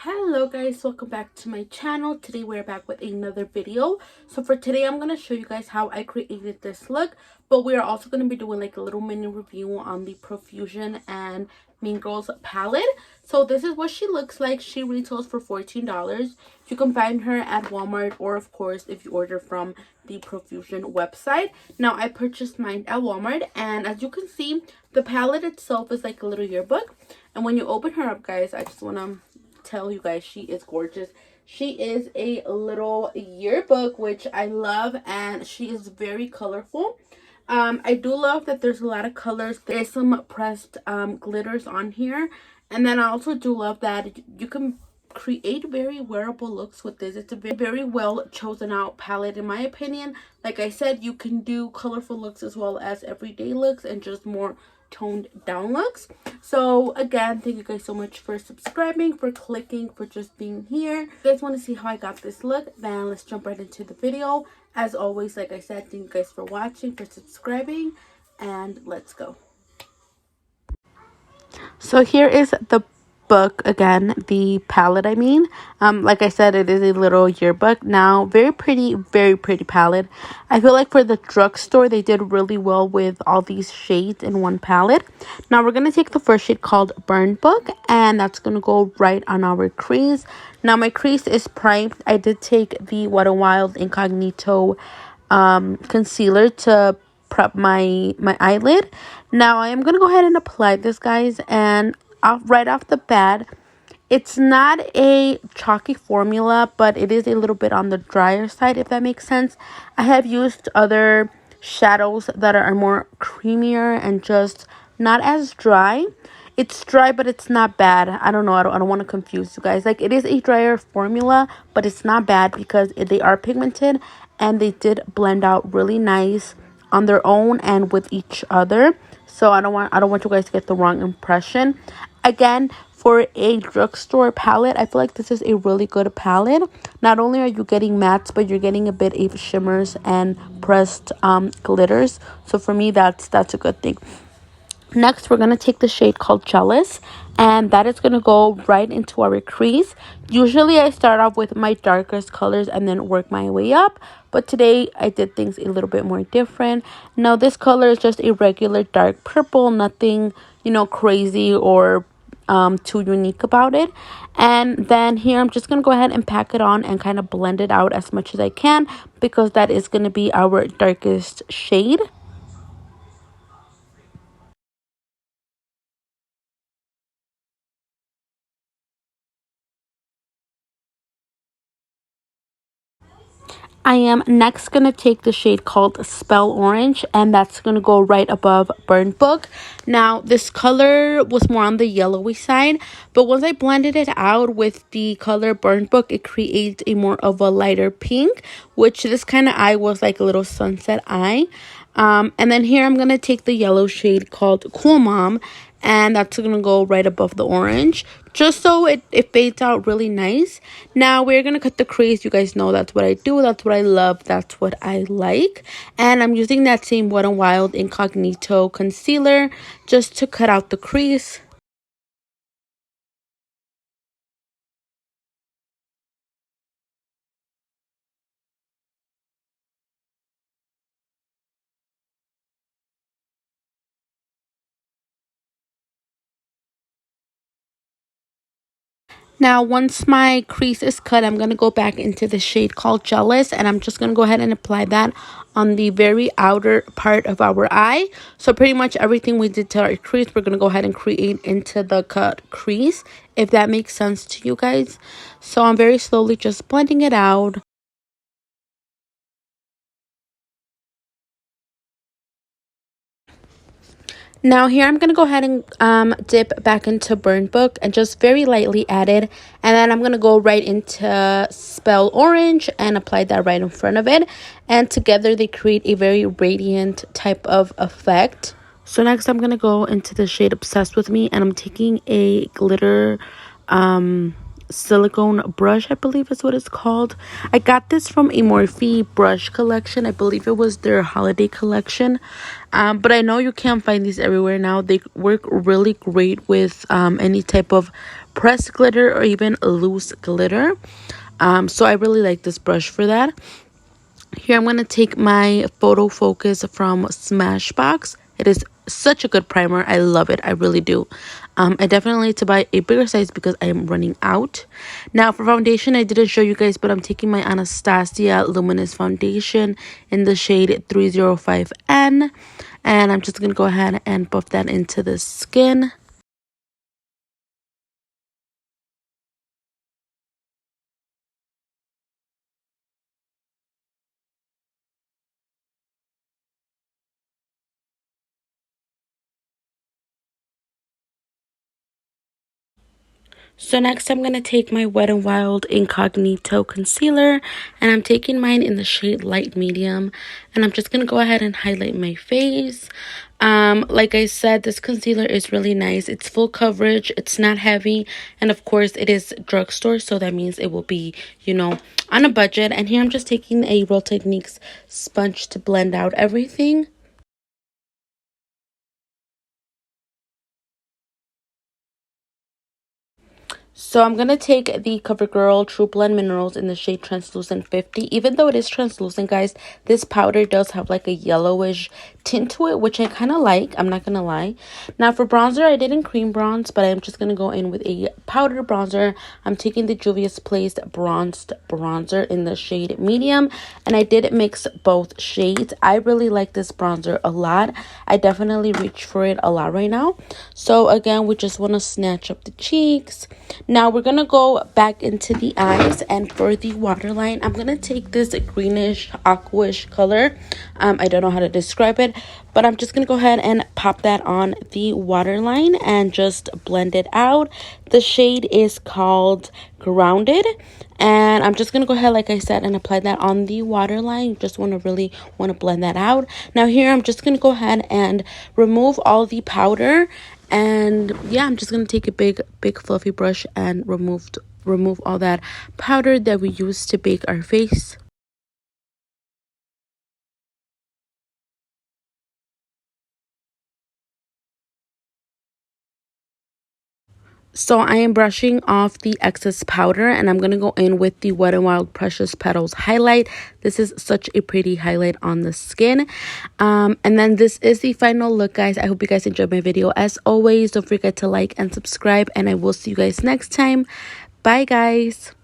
Hello guys, welcome back to my channel. Today we're back with another video. So for today I'm going to show you guys how I created this look, but we are also going to be doing like a little mini review on the Profusion and Mean Girls palette. So this is what she looks like. She retails for $14. You can find her at Walmart, or of course if you order from the Profusion website. Now I purchased mine at Walmart, and as you can see, the palette itself is like a little yearbook. And when you open her up, guys, I just want to tell you guys she is gorgeous. She is a little yearbook, which I love, and she is very colorful. I do love that there's a lot of colors. There's some pressed glitters on here, and then I also do love that you can create very wearable looks with this. It's a very well chosen out palette in my opinion. Like I said, you can do colorful looks as well as everyday looks and just more toned down looks. So again, thank you guys so much for subscribing, for clicking, for just being here. If you guys want to see how I got this look, then let's jump right into the video. As always, like I said, thank you guys for watching, for subscribing, and let's go. So here is the book again, the palette I mean. Like I said, it is a little yearbook. Now very pretty palette. I feel like for the drugstore they did really well with all these shades in one palette. Now we're gonna take the first shade called Burn Book, and that's gonna go right on our crease. Now my crease is primed. I did take the Wet n Wild Incognito concealer to prep my eyelid. Now I am gonna go ahead and apply this, guys, and right off the bat, it's not a chalky formula, but it is a little bit on the drier side, if that makes sense. I have used other shadows that are more creamier and just not as dry. It's dry, but it's not bad. I don't know. I don't want to confuse you guys. Like, it is a drier formula, but it's not bad because they are pigmented and they did blend out really nice on their own and with each other. So I don't want you guys to get the wrong impression. Again, for a drugstore palette, I feel like this is a really good palette. Not only are you getting mattes, but you're getting a bit of shimmers and pressed glitters. So for me, that's a good thing. Next, we're going to take the shade called Jealous, and that is going to go right into our crease. Usually, I start off with my darkest colors and then work my way up. But today, I did things a little bit more different. Now, this color is just a regular dark purple. Nothing, crazy or too unique about it. And then here, I'm just going to go ahead and pack it on and kind of blend it out as much as I can, because that is going to be our darkest shade. I am next going to take the shade called Spell Orange, and that's going to go right above Burn Book. Now, this color was more on the yellowy side, but once I blended it out with the color Burn Book, it creates a more of a lighter pink, which this kind of eye was like a little sunset eye. And then here I'm going to take the yellow shade called Cool Mom, and that's going to go right above the orange, just so it fades out really nice. Now we're going to cut the crease. You guys know that's what I do. That's what I love. That's what I like. And I'm using that same Wet n Wild Incognito concealer just to cut out the crease. Now, once my crease is cut, I'm going to go back into the shade called Jealous, and I'm just going to go ahead and apply that on the very outer part of our eye. So pretty much everything we did to our crease, we're going to go ahead and create into the cut crease, if that makes sense to you guys. So I'm very slowly just blending it out. Now here I'm going to go ahead and dip back into Burn Book and just very lightly add it. And then I'm going to go right into Spell Orange and apply that right in front of it. And together they create a very radiant type of effect. So next I'm going to go into the shade Obsessed With Me, and I'm taking a glitter silicone brush, I believe is what it's called. I got this from a Morphe brush collection. I believe it was their holiday collection, but I know you can't find these everywhere now. They work really great with any type of pressed glitter or even loose glitter. So I really like this brush for that. Here I'm going to take my Photo Focus from Smashbox. It is such a good primer. I love it. I really do. I definitely need to buy a bigger size because I am running out. Now for foundation, I didn't show you guys, but I'm taking my Anastasia Luminous Foundation in the shade 305N. And I'm just going to go ahead and buff that into the skin. So next I'm going to take my Wet n Wild Incognito Concealer, and I'm taking mine in the shade Light Medium, and I'm just going to go ahead and highlight my face. Like I said, this concealer is really nice. It's full coverage, it's not heavy, and of course it is drugstore, so that means it will be, you know, on a budget. And here I'm just taking a Real Techniques sponge to blend out everything. So I'm going to take the CoverGirl True Blend Minerals in the shade Translucent 50. Even though it is translucent, guys, this powder does have like a yellowish tint to it, which I kind of like. I'm not going to lie. Now for bronzer, I didn't cream bronze, but I'm just going to go in with a powder bronzer. I'm taking the Juvias Place Bronzed Bronzer in the shade Medium, and I did mix both shades. I really like this bronzer a lot. I definitely reach for it a lot right now. So again, we just want to snatch up the cheeks. Now we're going to go back into the eyes, and for the waterline, I'm going to take this greenish, aquish color. I don't know how to describe it, but I'm just going to go ahead and pop that on the waterline and just blend it out. The shade is called Grounded, and I'm just going to go ahead, like I said, and apply that on the waterline. Just really want to blend that out. Now here, I'm just going to go ahead and remove all the powder. And yeah, I'm just going to take a big fluffy brush and remove all that powder that we used to bake our face. So I am brushing off the excess powder, and I'm going to go in with the Wet n Wild Precious Petals highlight. This is such a pretty highlight on the skin. And then this is the final look, guys. I hope you guys enjoyed my video. As always, don't forget to like and subscribe, and I will see you guys next time. Bye, guys.